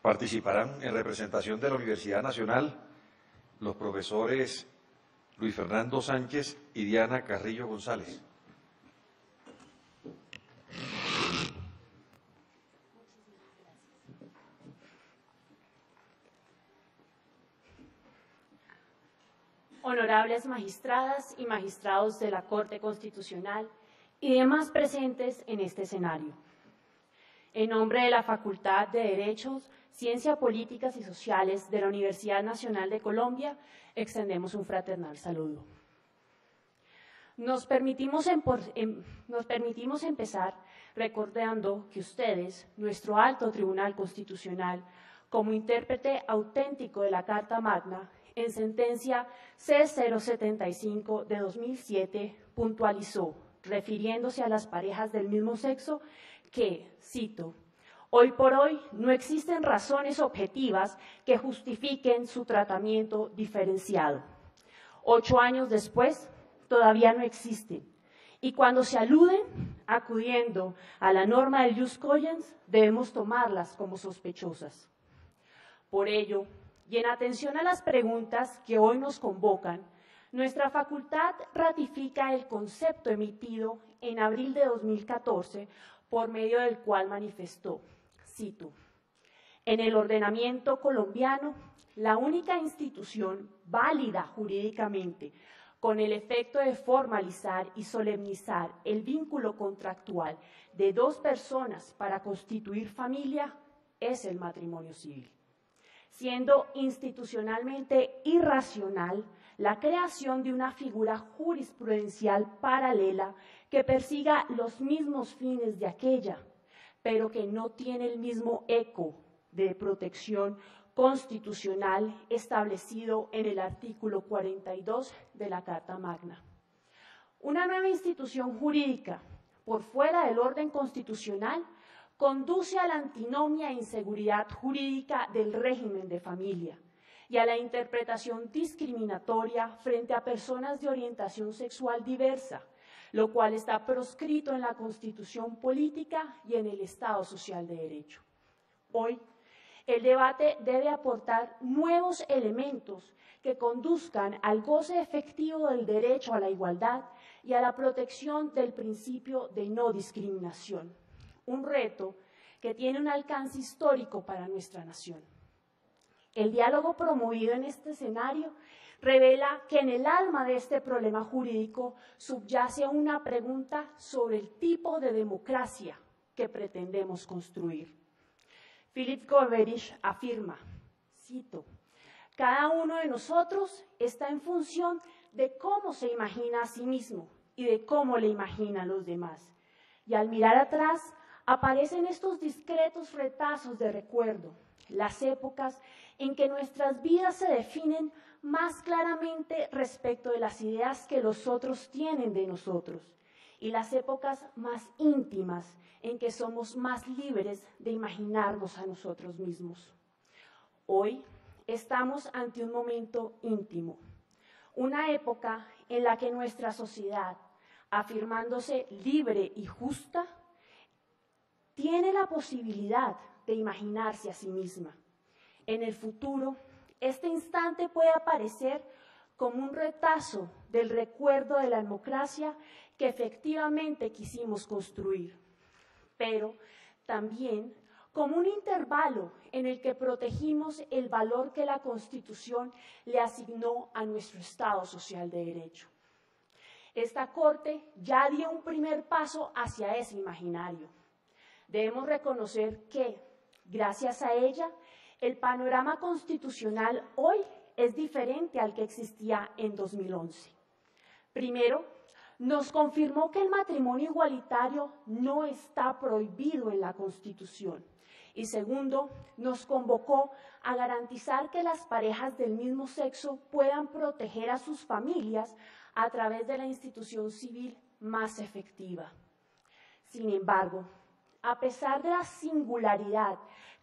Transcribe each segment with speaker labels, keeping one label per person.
Speaker 1: Participarán en representación de la Universidad Nacional los profesores Luis Fernando Sánchez y Diana Carrillo González.
Speaker 2: Honorables magistradas y magistrados de la Corte Constitucional y demás presentes en este escenario. En nombre de la Facultad de Derechos, Ciencias Políticas y Sociales de la Universidad Nacional de Colombia, extendemos un fraternal saludo. Nos permitimos empezar recordando que ustedes, nuestro alto Tribunal Constitucional, como intérprete auténtico de la Carta Magna, en sentencia C-075 de 2007, puntualizó, refiriéndose a las parejas del mismo sexo, que, cito, hoy por hoy no existen razones objetivas que justifiquen su tratamiento diferenciado. 8 años después, todavía no existen. Y cuando se aluden, acudiendo a la norma del jus cogens, debemos tomarlas como sospechosas. Por ello, y en atención a las preguntas que hoy nos convocan, nuestra facultad ratifica el concepto emitido en abril de 2014, por medio del cual manifestó, cito, en el ordenamiento colombiano, la única institución válida jurídicamente con el efecto de formalizar y solemnizar el vínculo contractual de 2 personas para constituir familia es el matrimonio civil, siendo institucionalmente irracional la creación de una figura jurisprudencial paralela que persiga los mismos fines de aquella, pero que no tiene el mismo eco de protección constitucional establecido en el artículo 42 de la Carta Magna. Una nueva institución jurídica, por fuera del orden constitucional, conduce a la antinomia e inseguridad jurídica del régimen de familia y a la interpretación discriminatoria frente a personas de orientación sexual diversa, lo cual está proscrito en la Constitución política y en el Estado social de derecho. Hoy, el debate debe aportar nuevos elementos que conduzcan al goce efectivo del derecho a la igualdad y a la protección del principio de no discriminación, un reto que tiene un alcance histórico para nuestra nación. El diálogo promovido en este escenario revela que en el alma de este problema jurídico subyace una pregunta sobre el tipo de democracia que pretendemos construir. Philip Goldberg afirma, cito, cada uno de nosotros está en función de cómo se imagina a sí mismo y de cómo le imagina a los demás. Y al mirar atrás, aparecen estos discretos retazos de recuerdo, las épocas en que nuestras vidas se definen más claramente respecto de las ideas que los otros tienen de nosotros, y las épocas más íntimas en que somos más libres de imaginarnos a nosotros mismos. Hoy estamos ante un momento íntimo, una época en la que nuestra sociedad, afirmándose libre y justa, tiene la posibilidad de imaginarse a sí misma. En el futuro, este instante puede aparecer como un retazo del recuerdo de la democracia que efectivamente quisimos construir, pero también como un intervalo en el que protegimos el valor que la Constitución le asignó a nuestro Estado social de derecho. Esta Corte ya dio un primer paso hacia ese imaginario. Debemos reconocer que, gracias a ella, el panorama constitucional hoy es diferente al que existía en 2011. Primero, nos confirmó que el matrimonio igualitario no está prohibido en la Constitución. Y segundo, nos convocó a garantizar que las parejas del mismo sexo puedan proteger a sus familias a través de la institución civil más efectiva. Sin embargo, a pesar de la singularidad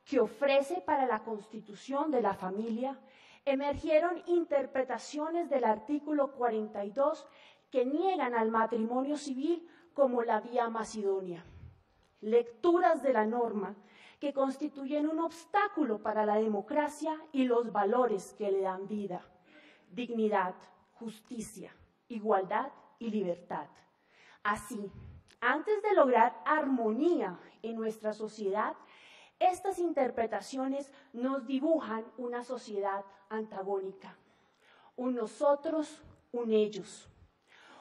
Speaker 2: que ofrece para la constitución de la familia, emergieron interpretaciones del artículo 42 que niegan al matrimonio civil como la vía más idónea. Lecturas de la norma que constituyen un obstáculo para la democracia y los valores que le dan vida: dignidad, justicia, igualdad y libertad. Así, antes de lograr armonía en nuestra sociedad, estas interpretaciones nos dibujan una sociedad antagónica, un nosotros, un ellos.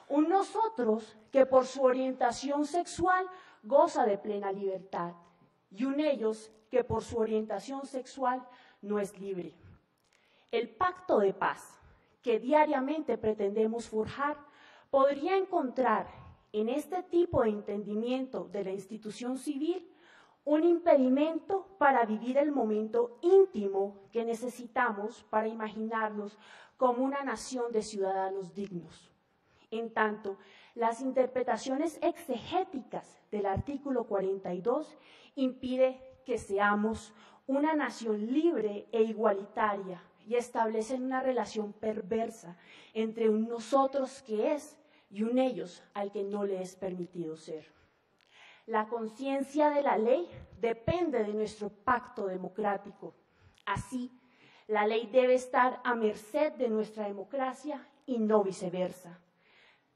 Speaker 2: Un nosotros que por su orientación sexual goza de plena libertad y un ellos que por su orientación sexual no es libre. El pacto de paz que diariamente pretendemos forjar podría encontrar en este tipo de entendimiento de la institución civil un impedimento para vivir el momento íntimo que necesitamos para imaginarnos como una nación de ciudadanos dignos. En tanto, las interpretaciones exegéticas del artículo 42 impiden que seamos una nación libre e igualitaria y establecen una relación perversa entre un nosotros que es y un ellos al que no le es permitido ser. La conciencia de la ley depende de nuestro pacto democrático. Así, la ley debe estar a merced de nuestra democracia y no viceversa.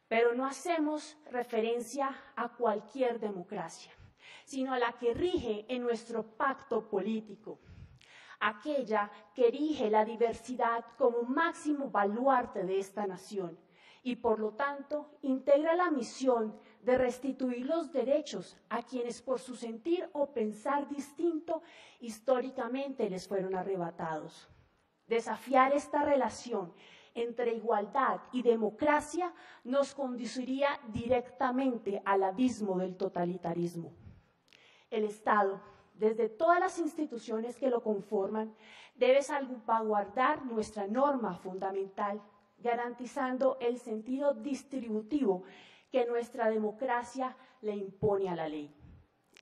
Speaker 2: Pero no hacemos referencia a cualquier democracia, sino a la que rige en nuestro pacto político, aquella que erige la diversidad como máximo baluarte de esta nación y, por lo tanto, integra la misión de restituir los derechos a quienes por su sentir o pensar distinto históricamente les fueron arrebatados. Desafiar esta relación entre igualdad y democracia nos conduciría directamente al abismo del totalitarismo. El Estado, desde todas las instituciones que lo conforman, debe salvaguardar nuestra norma fundamental, garantizando el sentido distributivo que nuestra democracia le impone a la ley.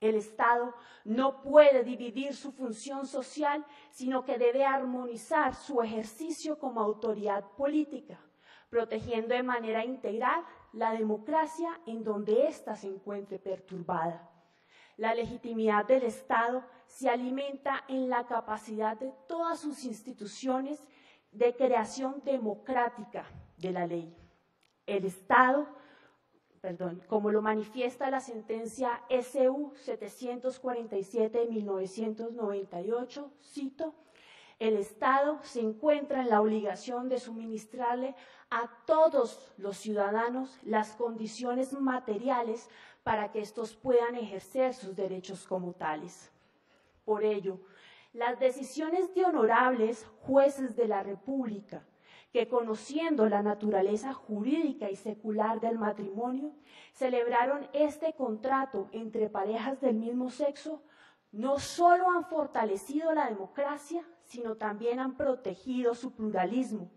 Speaker 2: El Estado no puede dividir su función social, sino que debe armonizar su ejercicio como autoridad política, protegiendo de manera integral la democracia en donde ésta se encuentre perturbada. La legitimidad del Estado se alimenta en la capacidad de todas sus instituciones de creación democrática de la ley. El Estado, como lo manifiesta la sentencia SU 747 de 1998, cito: el Estado se encuentra en la obligación de suministrarle a todos los ciudadanos las condiciones materiales para que éstos puedan ejercer sus derechos como tales. Por ello, las decisiones de honorables jueces de la República, que conociendo la naturaleza jurídica y secular del matrimonio, celebraron este contrato entre parejas del mismo sexo, no solo han fortalecido la democracia, sino también han protegido su pluralismo,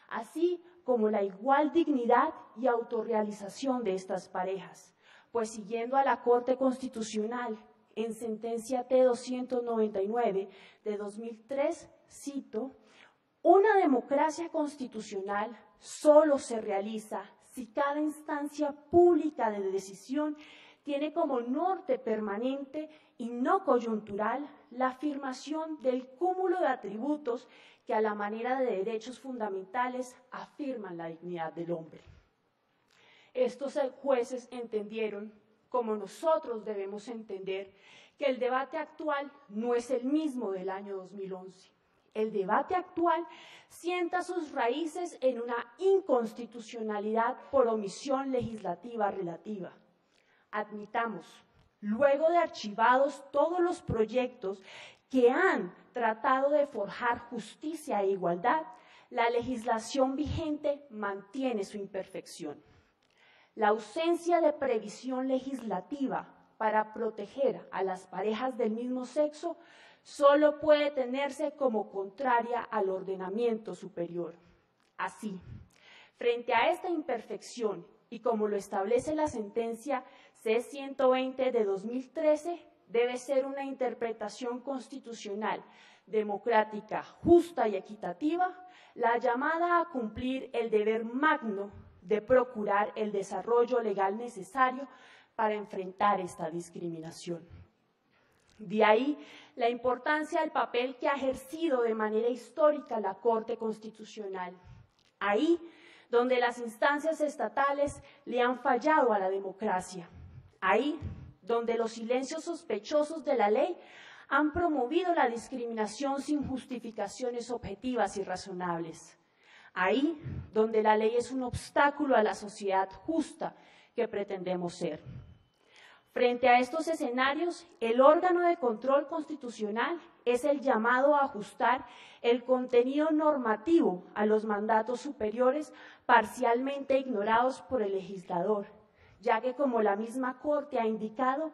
Speaker 2: así como la igual dignidad y autorrealización de estas parejas, pues siguiendo a la Corte Constitucional en sentencia T-299 de 2003, cito: una democracia constitucional solo se realiza si cada instancia pública de decisión tiene como norte permanente y no coyuntural la afirmación del cúmulo de atributos que a la manera de derechos fundamentales afirman la dignidad del hombre. Estos jueces entendieron, como nosotros debemos entender, que el debate actual no es el mismo del año 2011. El debate actual sienta sus raíces en una inconstitucionalidad por omisión legislativa relativa. Admitamos, luego de archivados todos los proyectos que han tratado de forjar justicia e igualdad, la legislación vigente mantiene su imperfección. La ausencia de previsión legislativa para proteger a las parejas del mismo sexo solo puede tenerse como contraria al ordenamiento superior. Así, frente a esta imperfección y como lo establece la sentencia C-120 de 2013, debe ser una interpretación constitucional, democrática, justa y equitativa, la llamada a cumplir el deber magno de procurar el desarrollo legal necesario para enfrentar esta discriminación. De ahí la importancia del papel que ha ejercido de manera histórica la Corte Constitucional. Ahí donde las instancias estatales le han fallado a la democracia. Ahí donde los silencios sospechosos de la ley han promovido la discriminación sin justificaciones objetivas y razonables. Ahí donde la ley es un obstáculo a la sociedad justa que pretendemos ser. Frente a estos escenarios, el órgano de control constitucional es el llamado a ajustar el contenido normativo a los mandatos superiores parcialmente ignorados por el legislador, ya que, como la misma Corte ha indicado,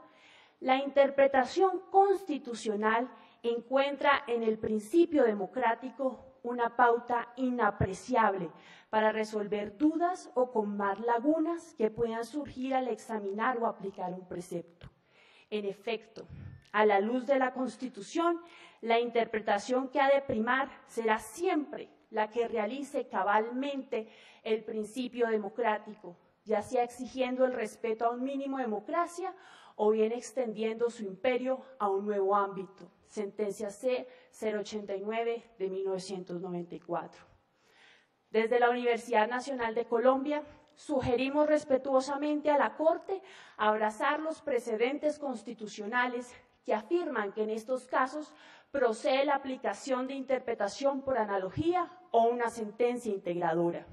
Speaker 2: la interpretación constitucional encuentra en el principio democrático una pauta inapreciable para resolver dudas o colmar lagunas que puedan surgir al examinar o aplicar un precepto. En efecto, a la luz de la Constitución, la interpretación que ha de primar será siempre la que realice cabalmente el principio democrático, ya sea exigiendo el respeto a un mínimo de democracia o bien extendiendo su imperio a un nuevo ámbito. Sentencia C-089 de 1994. Desde la Universidad Nacional de Colombia, sugerimos respetuosamente a la Corte abrazar los precedentes constitucionales que afirman que en estos casos procede la aplicación de interpretación por analogía o una sentencia integradora,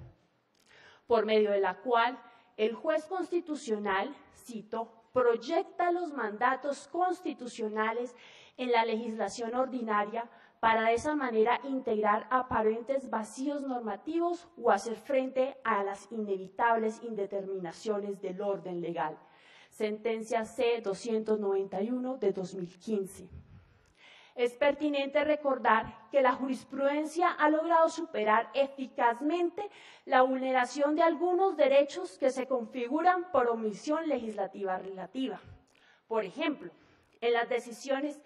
Speaker 2: por medio de la cual el juez constitucional, cito, proyecta los mandatos constitucionales en la legislación ordinaria para de esa manera integrar aparentes vacíos normativos o hacer frente a las inevitables indeterminaciones del orden legal. Sentencia C-291 de 2015. Es pertinente recordar que la jurisprudencia ha logrado superar eficazmente la vulneración de algunos derechos que se configuran por omisión legislativa relativa. Por ejemplo, en las decisiones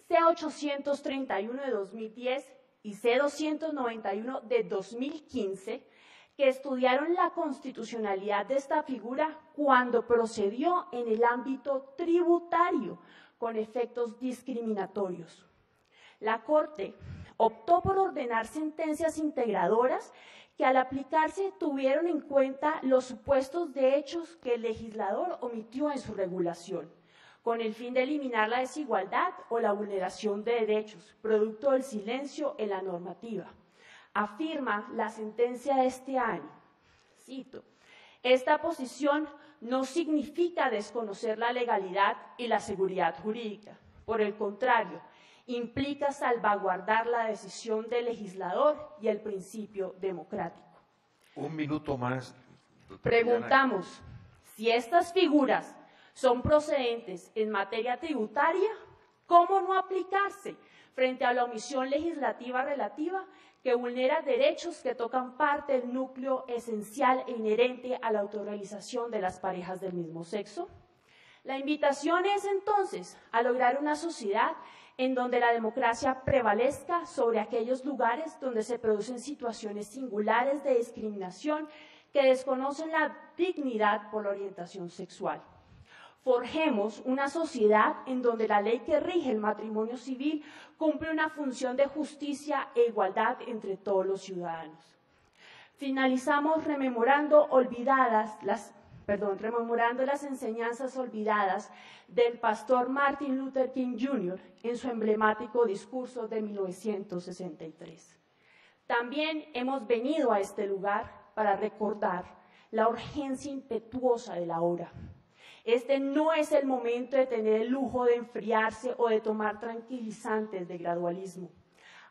Speaker 2: C-831 de 2010 y C-291 de 2015, que estudiaron la constitucionalidad de esta figura cuando procedió en el ámbito tributario con efectos discriminatorios. La Corte optó por ordenar sentencias integradoras que al aplicarse tuvieron en cuenta los supuestos de hechos que el legislador omitió en su regulación, con el fin de eliminar la desigualdad o la vulneración de derechos, producto del silencio en la normativa. Afirma la sentencia de este año, cito, esta posición no significa desconocer la legalidad y la seguridad jurídica. Por el contrario, implica salvaguardar la decisión del legislador y el principio democrático.
Speaker 1: Un minuto más.
Speaker 2: Preguntamos si estas figuras son procedentes en materia tributaria, ¿cómo no aplicarse frente a la omisión legislativa relativa que vulnera derechos que tocan parte del núcleo esencial e inherente a la autorrealización de las parejas del mismo sexo? La invitación es entonces a lograr una sociedad en donde la democracia prevalezca sobre aquellos lugares donde se producen situaciones singulares de discriminación que desconocen la dignidad por la orientación sexual. Forjemos una sociedad en donde la ley que rige el matrimonio civil cumple una función de justicia e igualdad entre todos los ciudadanos. Finalizamos rememorando las enseñanzas olvidadas del pastor Martin Luther King Jr. en su emblemático discurso de 1963. También hemos venido a este lugar para recordar la urgencia impetuosa de la hora. Este no es el momento de tener el lujo de enfriarse o de tomar tranquilizantes de gradualismo.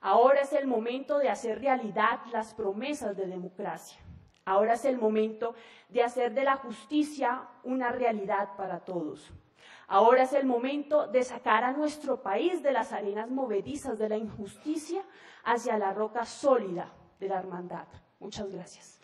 Speaker 2: Ahora es el momento de hacer realidad las promesas de democracia. Ahora es el momento de hacer de la justicia una realidad para todos. Ahora es el momento de sacar a nuestro país de las arenas movedizas de la injusticia hacia la roca sólida de la hermandad. Muchas gracias.